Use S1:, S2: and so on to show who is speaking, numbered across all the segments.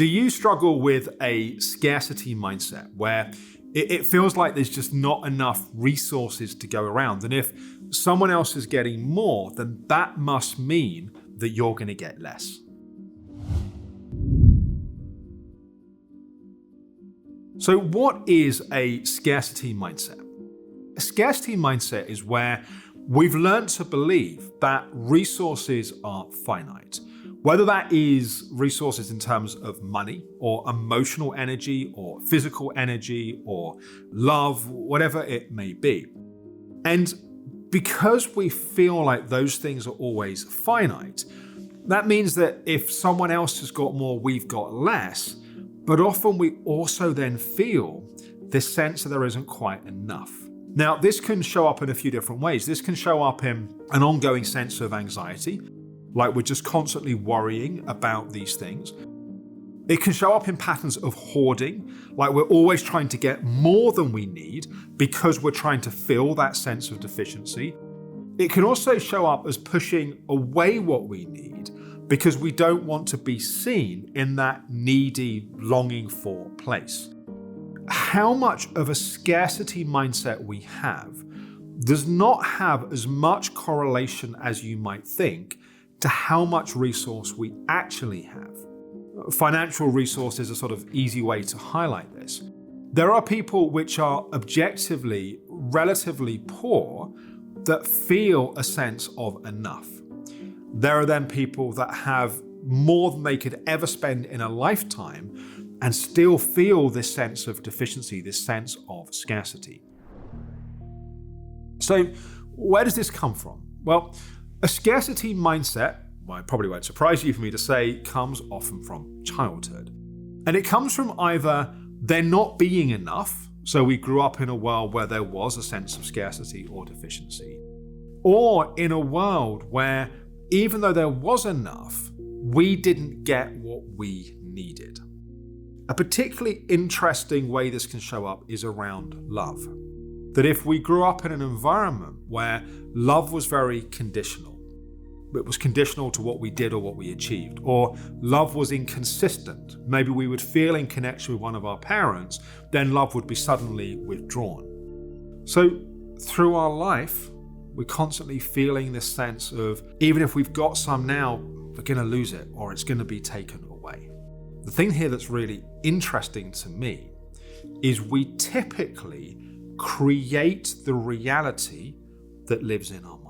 S1: Do you struggle with a scarcity mindset where it feels like there's just not enough resources to go around? And if someone else is getting more, then that must mean that you're going to get less. So what is a scarcity mindset? A scarcity mindset is where we've learned to believe that resources are finite. Whether that is resources in terms of money or emotional energy or physical energy or love, whatever it may be. And because we feel like those things are always finite, that means that if someone else has got more, we've got less. But often we also then feel this sense that there isn't quite enough. Now, this can show up in a few different ways. This can show up in an ongoing sense of anxiety, like we're just constantly worrying about these things. It can show up in patterns of hoarding, like we're always trying to get more than we need because we're trying to fill that sense of deficiency. It can also show up as pushing away what we need because we don't want to be seen in that needy, longing for place. How much of a scarcity mindset we have does not have as much correlation as you might think to how much resource we actually have. Financial resource is a sort of easy way to highlight this. There are people which are objectively relatively poor that feel a sense of enough. There are then people that have more than they could ever spend in a lifetime and still feel this sense of deficiency, this sense of scarcity. So where does this come from? Well, a scarcity mindset, well, it probably won't surprise you for me to say, comes often from childhood. And it comes from either there not being enough, so we grew up in a world where there was a sense of scarcity or deficiency, or in a world where even though there was enough, we didn't get what we needed. A particularly interesting way this can show up is around love. That if we grew up in an environment where love was very conditional, it was conditional to what we did or what we achieved, or love was inconsistent. Maybe we would feel in connection with one of our parents, then love would be suddenly withdrawn. So through our life, we're constantly feeling this sense of, even if we've got some now, we're going to lose it or it's going to be taken away. The thing here that's really interesting to me is we typically create the reality that lives in our mind.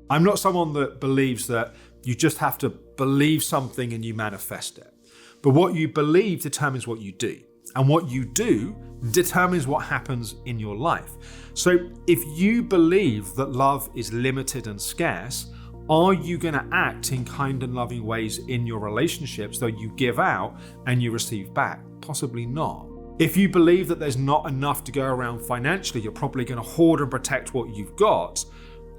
S1: I'm not someone that believes that you just have to believe something and you manifest it. But what you believe determines what you do. And what you do determines what happens in your life. So if you believe that love is limited and scarce, are you going to act in kind and loving ways in your relationships that you give out and you receive back? Possibly not. If you believe that there's not enough to go around financially, you're probably going to hoard and protect what you've got,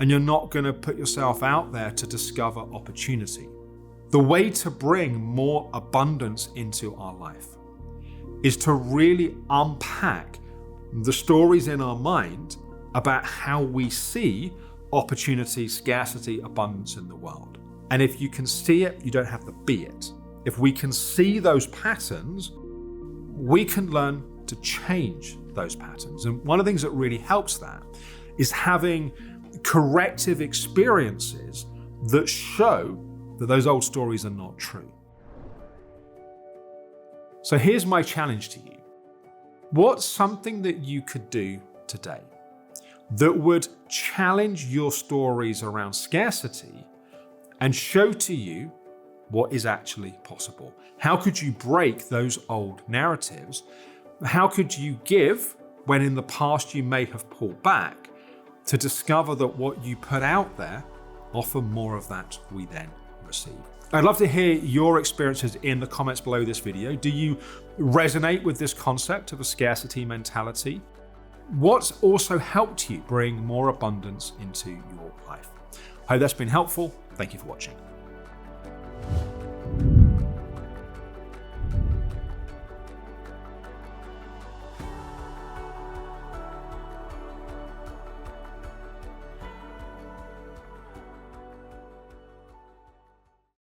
S1: and you're not going to put yourself out there to discover opportunity. The way to bring more abundance into our life is to really unpack the stories in our mind about how we see opportunity, scarcity, abundance in the world. And if you can see it, you don't have to be it. If we can see those patterns, we can learn to change those patterns. And one of the things that really helps that is having corrective experiences that show that those old stories are not true. So here's my challenge to you. What's something that you could do today that would challenge your stories around scarcity and show to you what is actually possible? How could you break those old narratives? How could you give when in the past you may have pulled back to discover that what you put out there, often more of that we then receive? I'd love to hear your experiences in the comments below this video. Do you resonate with this concept of a scarcity mentality? What's also helped you bring more abundance into your life? I hope that's been helpful. Thank you for watching.